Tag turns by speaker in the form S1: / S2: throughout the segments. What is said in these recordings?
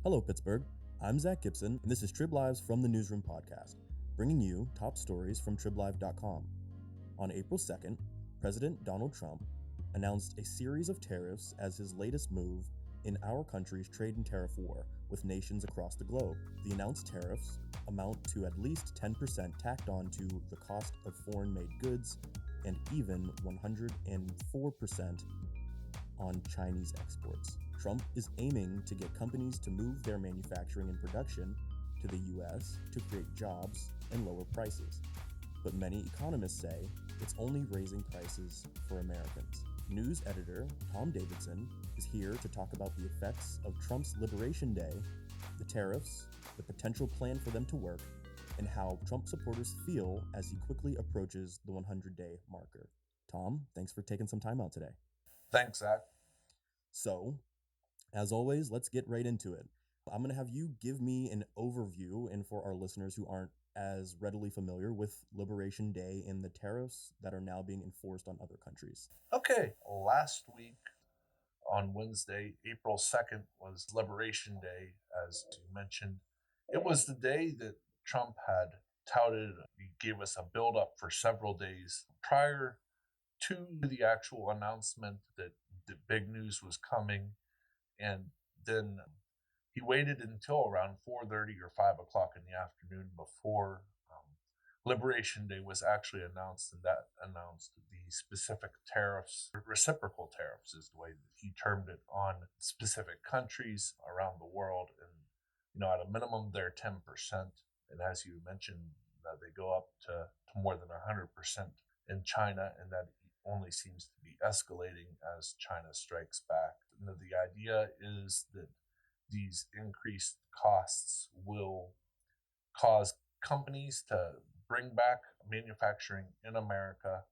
S1: Hello, Pittsburgh. I'm Zach Gibson, and this is Trib Lives from the Newsroom podcast, bringing you top stories from TribLive.com. On April 2nd, President Donald Trump announced a series of tariffs as his latest move in our country's trade and tariff war with nations across the globe. The announced tariffs amount to at least 10% tacked on to the cost of foreign-made goods and even 104% on Chinese exports. Trump is aiming to get companies to move their manufacturing and production to the U.S. to create jobs and lower prices. But many economists say it's only raising prices for Americans. News editor Tom Davidson is here to talk about the effects of Trump's Liberation Day, the tariffs, the potential plan for them to work, and how Trump supporters feel as he quickly approaches the 100-day marker. Tom, thanks for taking some time out today.
S2: Thanks, Zach.
S1: So, as always, let's get right into it. I'm going to have you give me an overview, and for our listeners who aren't as readily familiar with Liberation Day and the tariffs that are now being enforced on other countries.
S2: Okay, last week on Wednesday, April 2nd, was Liberation Day, as you mentioned. It was the day that Trump had touted. He gave us a build-up for several days prior to the actual announcement that the big news was coming. And then he waited until around 4:30 or 5 o'clock in the afternoon before Liberation Day was actually announced, and that announced the specific tariffs, reciprocal tariffs is the way that he termed it, on specific countries around the world. And, at a minimum, they're 10%. And as you mentioned, they go up to more than 100% in China, and that only seems to be escalating as China strikes back. The idea is that these increased costs will cause companies to bring back manufacturing in America,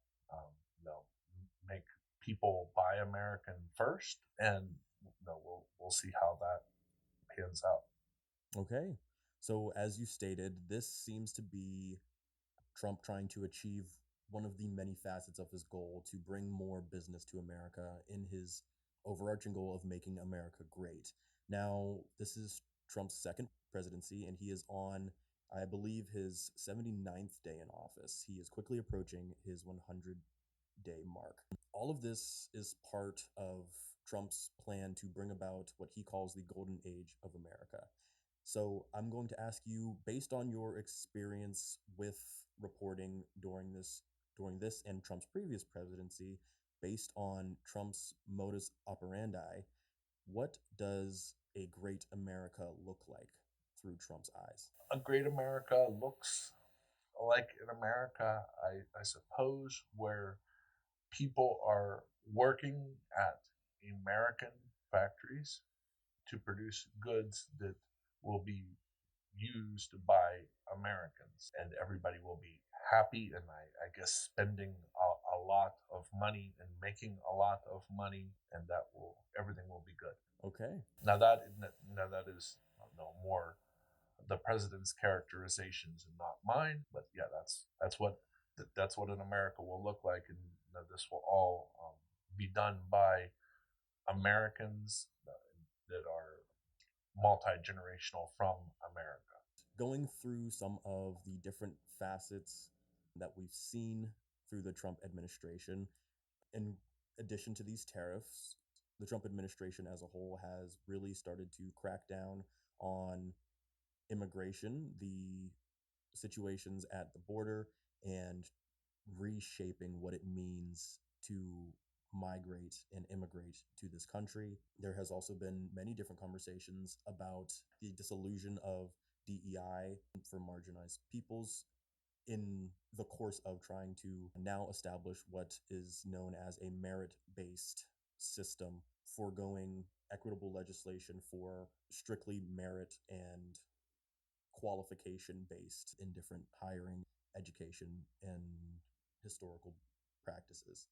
S2: make people buy American first, and we'll see how that pans out.
S1: Okay, so as you stated, this seems to be Trump trying to achieve one of the many facets of his goal to bring more business to America in his overarching goal of making America great. Now, this is Trump's second presidency, and he is on, I believe, his 79th day in office. He is quickly approaching his 100-day mark. All of this is part of Trump's plan to bring about what he calls the golden age of America. So I'm going to ask you, based on your experience with reporting during this and Trump's previous presidency, based on Trump's modus operandi, what does a great America look like through Trump's eyes?
S2: A great America looks like an America, I suppose, where people are working at American factories to produce goods that will be used by Americans, and everybody will be happy, and I guess spending a lot of money and making a lot of money, and everything will be good.
S1: Okay.
S2: Now that is more the president's characterizations and not mine, but yeah, that's what an America will look like, and this will all be done by Americans that are multi-generational from America.
S1: Going through some of the different facets that we've seen through the Trump administration, in addition to these tariffs, the Trump administration as a whole has really started to crack down on immigration, the situations at the border, and reshaping what it means to migrate and immigrate to this country. There has also been many different conversations about the disillusion of DEI for marginalized peoples in the course of trying to now establish what is known as a merit-based system, foregoing equitable legislation for strictly merit and qualification-based in different hiring, education, and historical practices.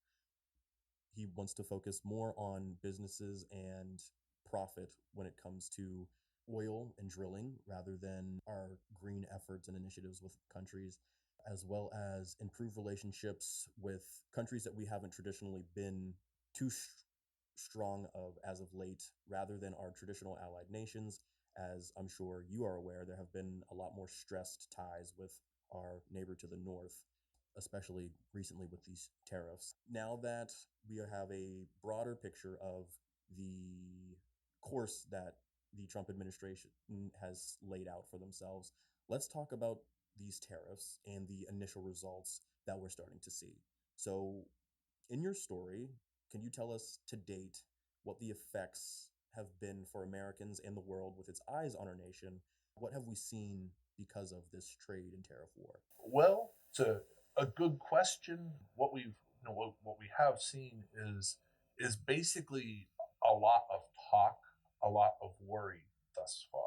S1: He wants to focus more on businesses and profit when it comes to oil and drilling rather than our green efforts and initiatives with countries, as well as improve relationships with countries that we haven't traditionally been too strong of as of late, rather than our traditional allied nations, As I'm sure you are aware, there have been a lot more stressed ties with our neighbor to the north, especially recently with these tariffs. Now that we have a broader picture of the course that the Trump administration has laid out for themselves, let's talk about these tariffs and the initial results that we're starting to see. So, in your story, can you tell us to date what the effects have been for Americans and the world with its eyes on our nation? What have we seen because of this trade and tariff war?
S2: Well, it's a good question. What we have seen is basically a lot of talk, a lot of worry thus far.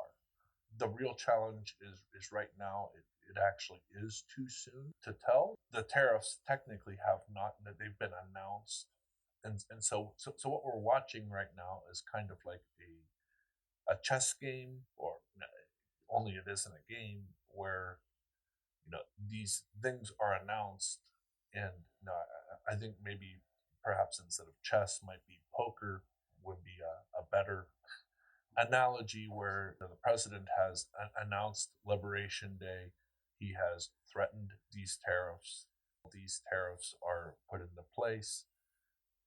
S2: The real challenge is right now it actually is too soon to tell. The tariffs technically have not, they've been announced. And so what we're watching right now is kind of like a chess game, or only it isn't a game, where these things are announced. And I think maybe perhaps instead of chess might be poker would be a better analogy, where the president has announced Liberation Day. He has threatened these tariffs. These tariffs are put into place,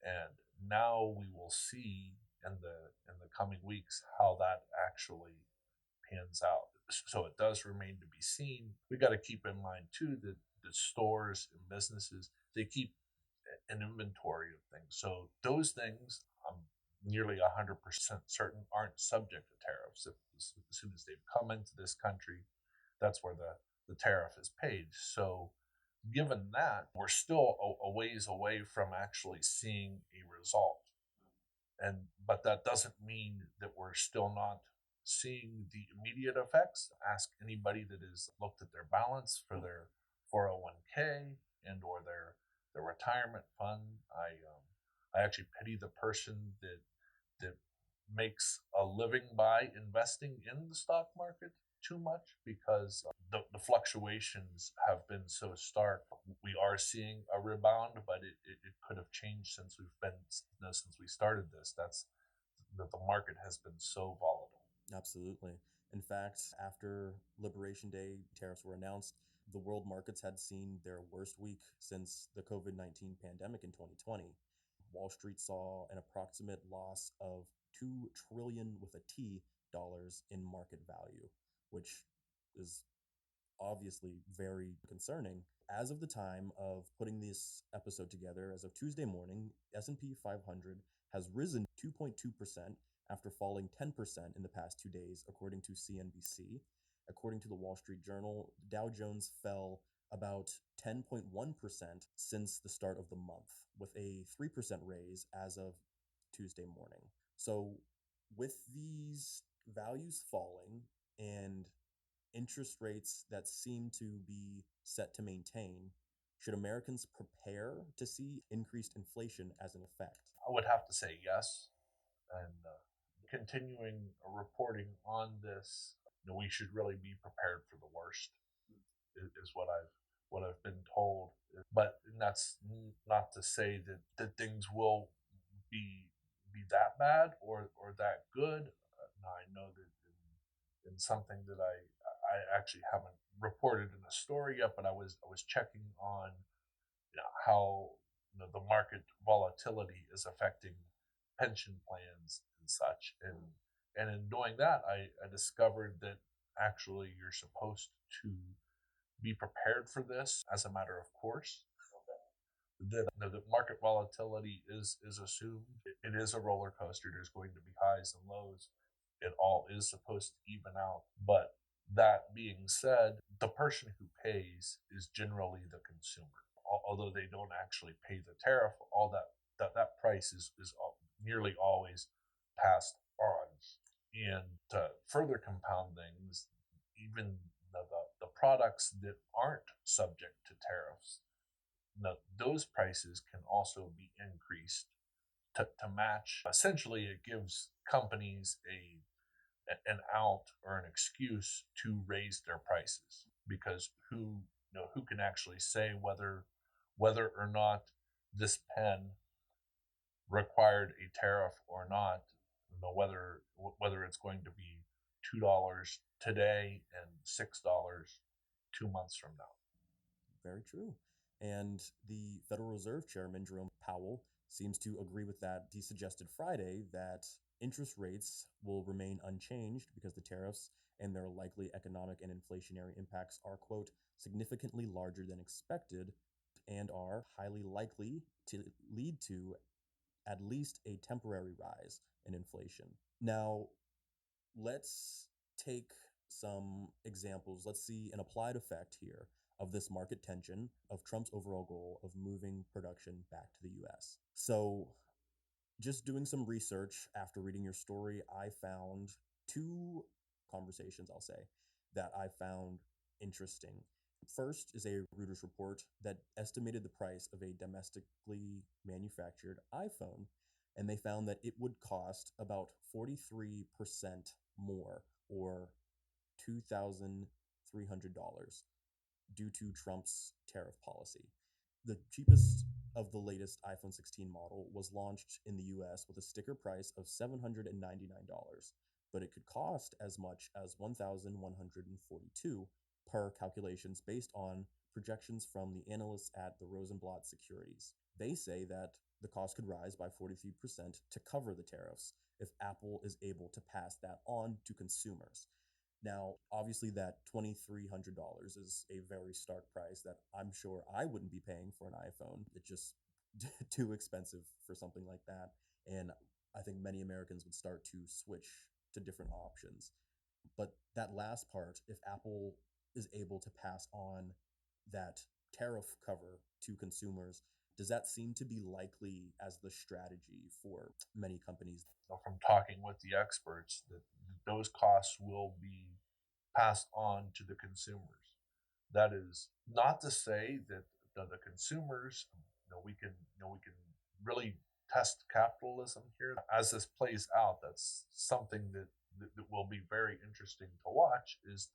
S2: and now we will see in the coming weeks how that actually pans out. So it does remain to be seen. We got to keep in mind too that the stores and businesses, they keep an inventory of things. So those things, I'm nearly 100% certain, aren't subject to tariffs. As soon as they've come into this country, that's where the tariff is paid. So given that, we're still a ways away from actually seeing a result. But that doesn't mean that we're still not seeing the immediate effects. Ask anybody that has looked at their balance for their 401k and or their retirement fund. I actually pity the person that makes a living by investing in the stock market too much, because the fluctuations have been so stark. We are seeing a rebound, but it could have changed since since we started this. That's that the market has been so volatile.
S1: Absolutely. In fact, after Liberation Day tariffs were announced, the world markets had seen their worst week since the COVID-19 pandemic in 2020. Wall Street saw an approximate loss of 2 trillion with a T dollars in market value, which is obviously very concerning. As of the time of putting this episode together, as of Tuesday morning, S&P 500 has risen 2.2% after falling 10% in the past 2 days, according to CNBC. According to the Wall Street Journal, Dow Jones fell about 10.1% since the start of the month, with a 3% raise as of Tuesday morning. So, with these values falling and interest rates that seem to be set to maintain, should Americans prepare to see increased inflation as an effect?
S2: I would have to say yes. And continuing reporting on this, we should really be prepared for the worst. Is what I've been told. But that's not to say that things will be that bad or that good. Now I know that in something that I actually haven't reported in a story yet, but I was checking on how the market volatility is affecting pension plans and such, and in doing that, I discovered that actually you're supposed to be prepared for this as a matter of course. That the market volatility is assumed. It is a roller coaster. There's going to be highs and lows. It all is supposed to even out. But that being said, the person who pays is generally the consumer. Although they don't actually pay the tariff, all that price is nearly always passed on. And to further compound things, even the products that aren't subject to tariffs, those prices can also be increased to match. Essentially, it gives companies an out or an excuse to raise their prices, because who can actually say whether or not this pen required a tariff or not, whether it's going to be $2 today and $6 2 months from now.
S1: Very true. And the Federal Reserve Chairman, Jerome Powell, seems to agree with that. He suggested Friday that interest rates will remain unchanged because the tariffs and their likely economic and inflationary impacts are, quote, significantly larger than expected and are highly likely to lead to at least a temporary rise in inflation. Now, let's take some examples. Let's see an applied effect here of this market tension of Trump's overall goal of moving production back to the US. So, just doing some research after reading your story, I found two conversations, I'll say, that I found interesting. First is a Reuters report that estimated the price of a domestically manufactured iPhone, and they found that it would cost about 43% more, or $2,300, due to Trump's tariff policy. The cheapest of the latest iPhone 16 model was launched in the US with a sticker price of $799, but it could cost as much as $1,142 per calculations based on projections from the analysts at the Rosenblatt Securities. They say that the cost could rise by 43% to cover the tariffs if Apple is able to pass that on to consumers. Now, obviously, that $2,300 is a very stark price that I'm sure I wouldn't be paying for an iPhone. It's just too expensive for something like that. And I think many Americans would start to switch to different options. But that last part, if Apple is able to pass on that tariff cover to consumers, does that seem to be likely as the strategy for many companies?
S2: From talking with the experts, that those costs will be passed on to the consumers. That is not to say that the consumers, we can really test capitalism here. As this plays out, that's something that will be very interesting to watch, is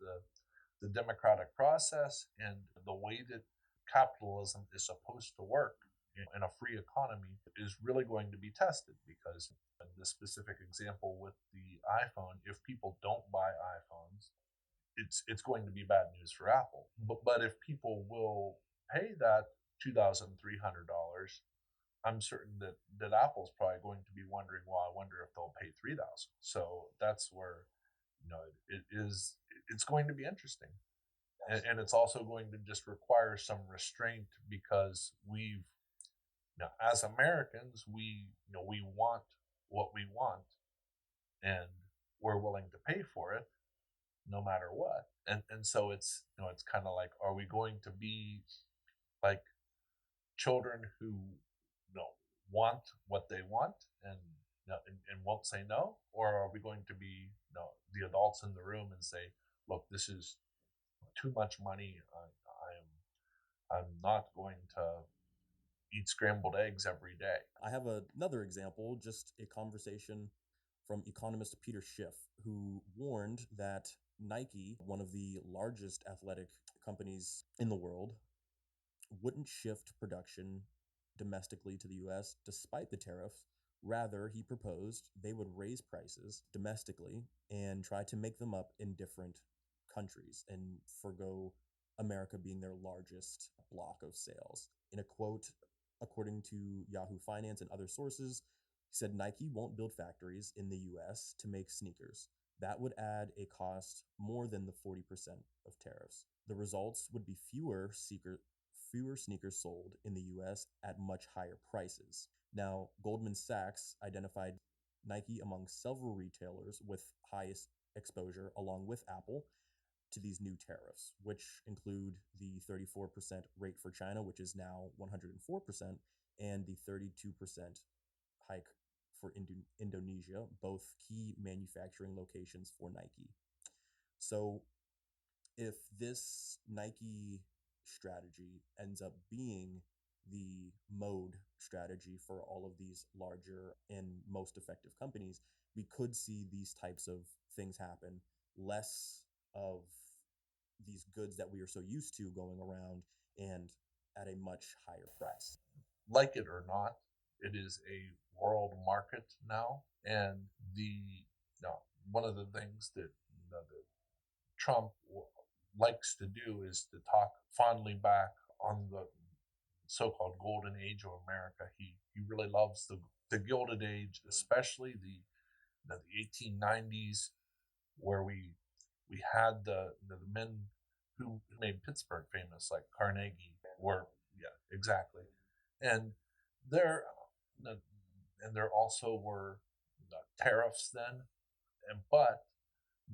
S2: the democratic process and the way that capitalism is supposed to work in a free economy is really going to be tested, because in the specific example with the iPhone, if people don't buy iPhones, it's going to be bad news for Apple. But if people will pay that $2,300, I'm certain that Apple's probably going to be wondering, well, I wonder if they'll pay $3,000. So that's where it's going to be interesting. And it's also going to just require some restraint, because as Americans, we want what we want, and we're willing to pay for it no matter what. And so it's kind of like, are we going to be like children who want what they want and won't say no, or are we going to be the adults in the room and say, look, this is too much money. I'm not going to eat scrambled eggs every day.
S1: I have another example, just a conversation from economist Peter Schiff, who warned that Nike, one of the largest athletic companies in the world, wouldn't shift production domestically to the US despite the tariffs. Rather, he proposed they would raise prices domestically and try to make them up in different countries and forgo America being their largest block of sales. In a quote, according to Yahoo Finance and other sources, he said Nike won't build factories in the US to make sneakers. That would add a cost more than the 40% of tariffs. The results would be fewer sneakers sold in the US at much higher prices. Now, Goldman Sachs identified Nike among several retailers with highest exposure, along with Apple, to these new tariffs, which include the 34% rate for China, which is now 104%, and the 32% hike for Indonesia, both key manufacturing locations for Nike. So if this Nike strategy ends up being the mode strategy for all of these larger and most effective companies, we could see these types of things happen. Less of these goods that we are so used to going around and at a much higher price.
S2: Like it or not, it is a world market now, and one of the things that Trump likes to do is to talk fondly back on the so-called golden age of America. He really loves the Gilded Age, especially the 1890s, where we had the men who made Pittsburgh famous, like Carnegie, were yeah, exactly, and there and there also were tariffs then, and but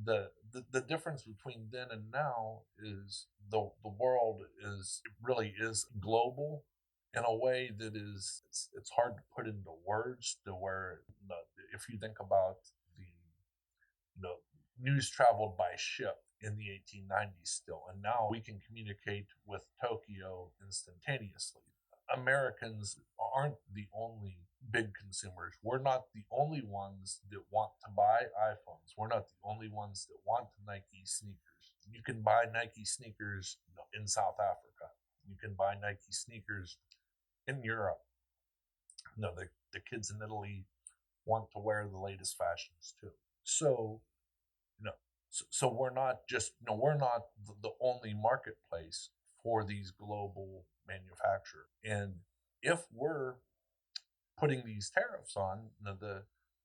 S2: the difference between then and now is the world is it really is global in a way that is it's hard to put into words to where if you think about the you know, news traveled by ship in the 1890s still, and now we can communicate with Tokyo instantaneously. Americans aren't the only big consumers. We're not the only ones that want to buy iPhones. We're not the only ones that want Nike sneakers. You can buy Nike sneakers in South Africa. You can buy Nike sneakers in Europe. The kids in Italy want to wear the latest fashions too. So you know, so we're not just we're not the only marketplace for these global manufacturers. And if we're putting these tariffs on the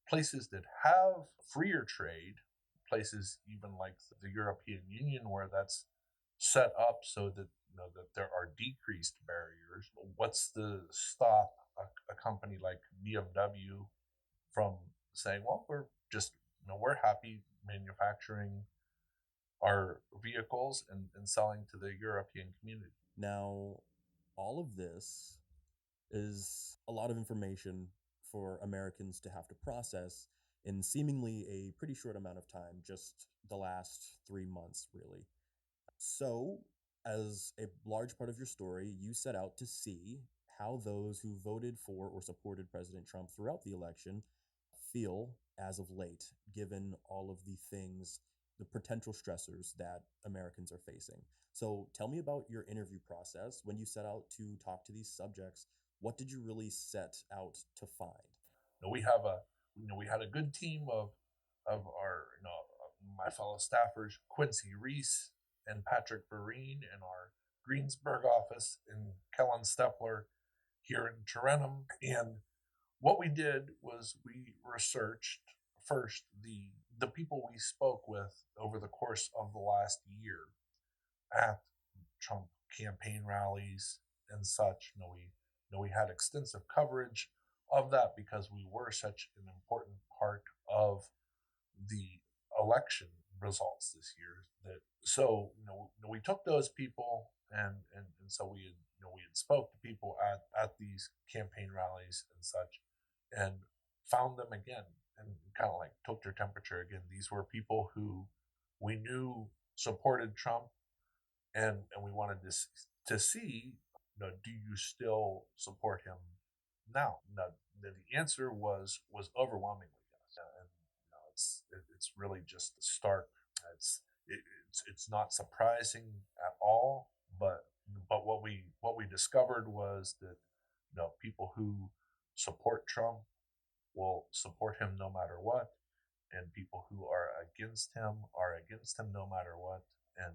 S2: places that have freer trade, places even like the European Union where that's set up so that that there are decreased barriers. What's to stop a company like BMW from saying, well, we're just we're happy manufacturing our vehicles and selling to the European community.
S1: Now, all of this is a lot of information for Americans to have to process in seemingly a pretty short amount of time, just the last 3 months, really. So, as a large part of your story, you set out to see how those who voted for or supported President Trump throughout the election feel as of late, given all of the things, the potential stressors that Americans are facing. So tell me about your interview process when you set out to talk to these subjects. What did you really set out to find?
S2: We have a we had a good team of our my fellow staffers, Quincy Reese and Patrick Vereen in our Greensburg office, and Kellen Stepler here in Tarentum. And what we did was we researched first the people we spoke with over the course of the last year at Trump campaign rallies and such. We had extensive coverage of that because we were such an important part of the election results this year. That so we took those people and so we had spoke to people at these campaign rallies and such, and found them again and kind of like took their temperature again. These were people who we knew supported Trump, and we wanted to see, do you still support him now? Now, the answer was overwhelmingly yes, and it's really just stark. It's it's not surprising at all, but what we discovered was that people who support Trump will support him no matter what, and people who are against him no matter what. And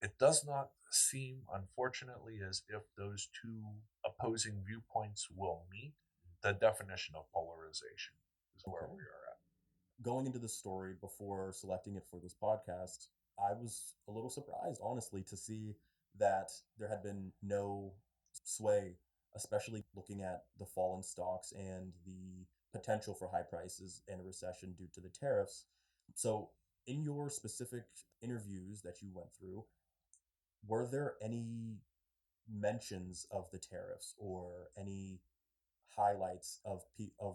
S2: it does not seem, unfortunately, as if those two opposing viewpoints will meet. The definition of polarization is where we are at.
S1: Going into the story before selecting it for this podcast, I was a little surprised, honestly, to see that there had been no sway, especially looking at the fall in stocks and the potential for high prices and a recession due to the tariffs. So, in your specific interviews that you went through, were there any mentions of the tariffs or any highlights of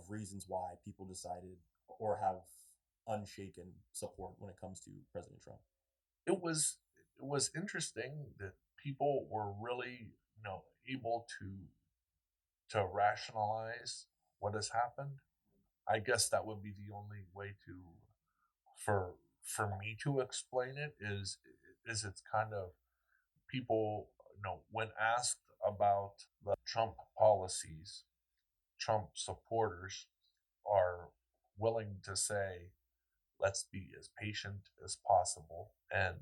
S1: reasons why people decided or have unshaken support when it comes to President Trump?
S2: It was interesting that people were really able to rationalize what has happened. I guess that would be the only way to for me to explain it is it's kind of people when asked about the Trump policies, Trump supporters are willing to say let's be as patient as possible, and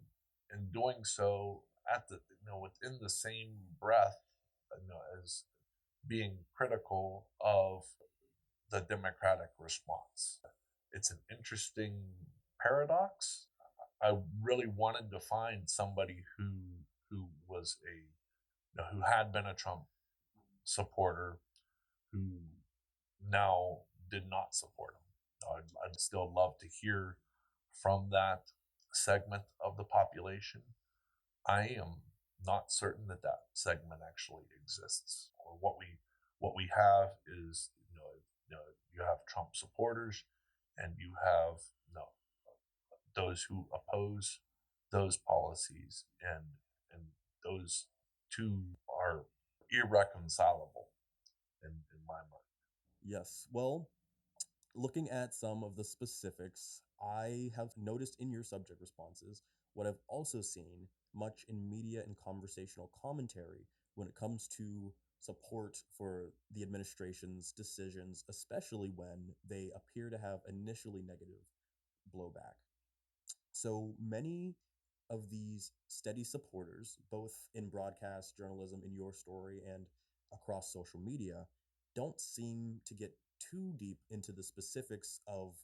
S2: in doing so, at the within the same breath, as being critical of the democratic response. It's an interesting paradox. I really wanted to find somebody who was who had been a Trump supporter, who now did not support him. I'd still love to hear from that segment of the population. I am not certain that that segment actually exists, or what we have is you have Trump supporters, and you have those who oppose those policies, and those two are irreconcilable in my mind.
S1: Yes. Well, looking at some of the specifics, I have noticed in your subject responses what I've also seen much in media and conversational commentary when it comes to support for the administration's decisions, especially when they appear to have initially negative blowback. So many of these steady supporters, both in broadcast journalism, in your story, and across social media, don't seem to get too deep into the specifics of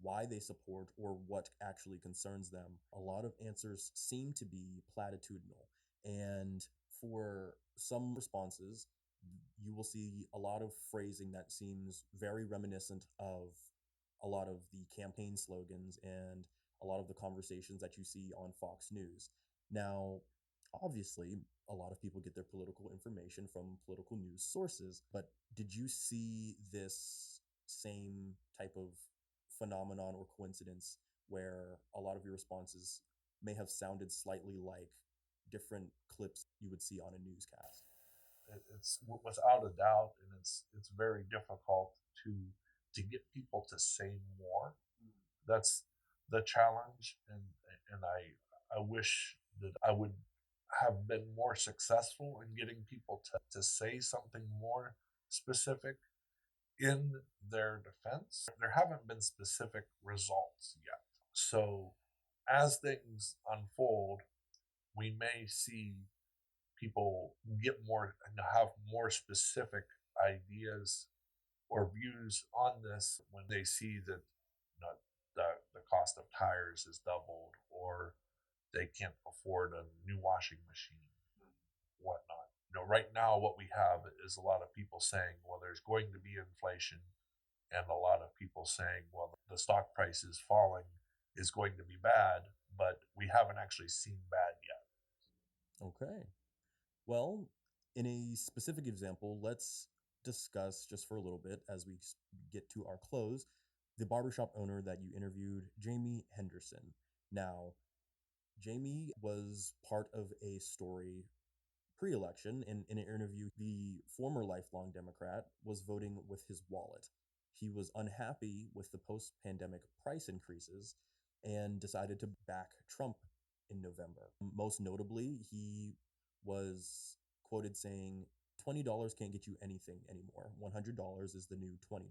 S1: why they support or what actually concerns them. A lot of answers seem to be platitudinal. And for some responses, you will see a lot of phrasing that seems very reminiscent of a lot of the campaign slogans and a lot of the conversations that you see on Fox News. Now, obviously, a lot of people get their political information from political news sources, but did you see this same type of phenomenon or coincidence where a lot of your responses may have sounded slightly like different clips you would see on a newscast?
S2: It's without a doubt, and it's very difficult to get people to say more. That's the challenge, and I wish that I would have been more successful in getting people to say something more specific in their defense. There haven't been specific results yet. So as things unfold, we may see people get more and have more specific ideas or views on this when they see that the cost of tires is doubled, or they can't afford a new washing machine, whatnot. Right now what we have is a lot of people saying, well, there's going to be inflation, and a lot of people saying, well, the stock price is falling is going to be bad, but we haven't actually seen bad yet.
S1: Okay. Well, in a specific example, let's discuss just for a little bit as we get to our close the barbershop owner that you interviewed, Jamie Henderson. Now, Jamie was part of a story pre election. In an interview, the former lifelong Democrat was voting with his wallet. He was unhappy with the post pandemic price increases and decided to back Trump in November. Most notably, he was quoted saying, $20 can't get you anything anymore. $100 is the new $20.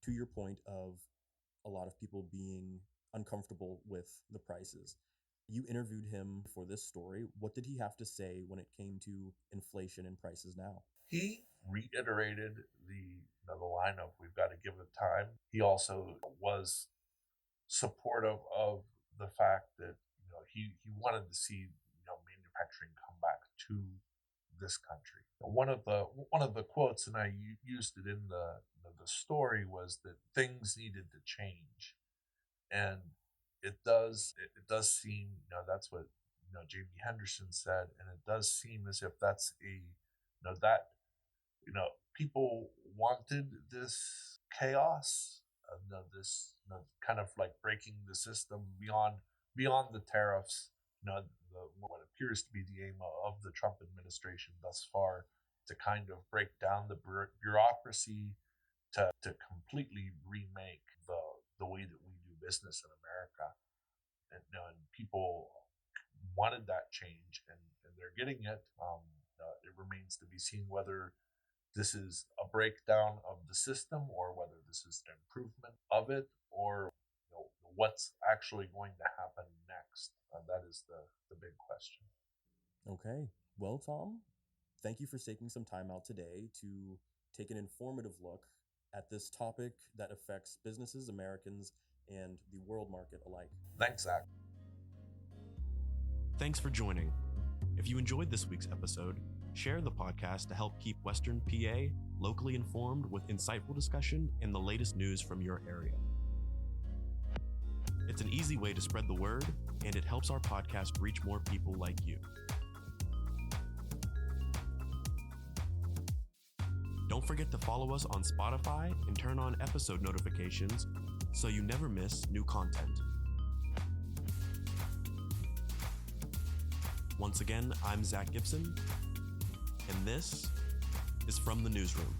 S1: To your point of a lot of people being uncomfortable with the prices. You interviewed him for this story. What did he have to say when it came to inflation and prices now?
S2: He reiterated the line of we've got to give it time. He also was supportive of the fact that he wanted to see manufacturing come back to this country. One of the quotes, and I used it in the story, was that things needed to change, and it does seem that's what Jamie Henderson said, and it does seem as if that's that people wanted this chaos, this kind of like breaking the system beyond the tariffs. What appears to be the aim of the Trump administration thus far, to kind of break down the bureaucracy, to completely remake the way that we do business in America. And people wanted that change, and they're getting it. It remains to be seen whether this is a breakdown of the system, or whether this is an improvement of it, or what's actually going to happen next? That is the big question.
S1: Okay. Well, Tom, thank you for taking some time out today to take an informative look at this topic that affects businesses, Americans, and the world market alike.
S2: Thanks, Zach.
S3: Thanks for joining. If you enjoyed this week's episode, share the podcast to help keep Western PA locally informed with insightful discussion and the latest news from your area. It's an easy way to spread the word, and it helps our podcast reach more people like you. Don't forget to follow us on Spotify and turn on episode notifications so you never miss new content. Once again, I'm Zach Gibson, and this is From the Newsroom.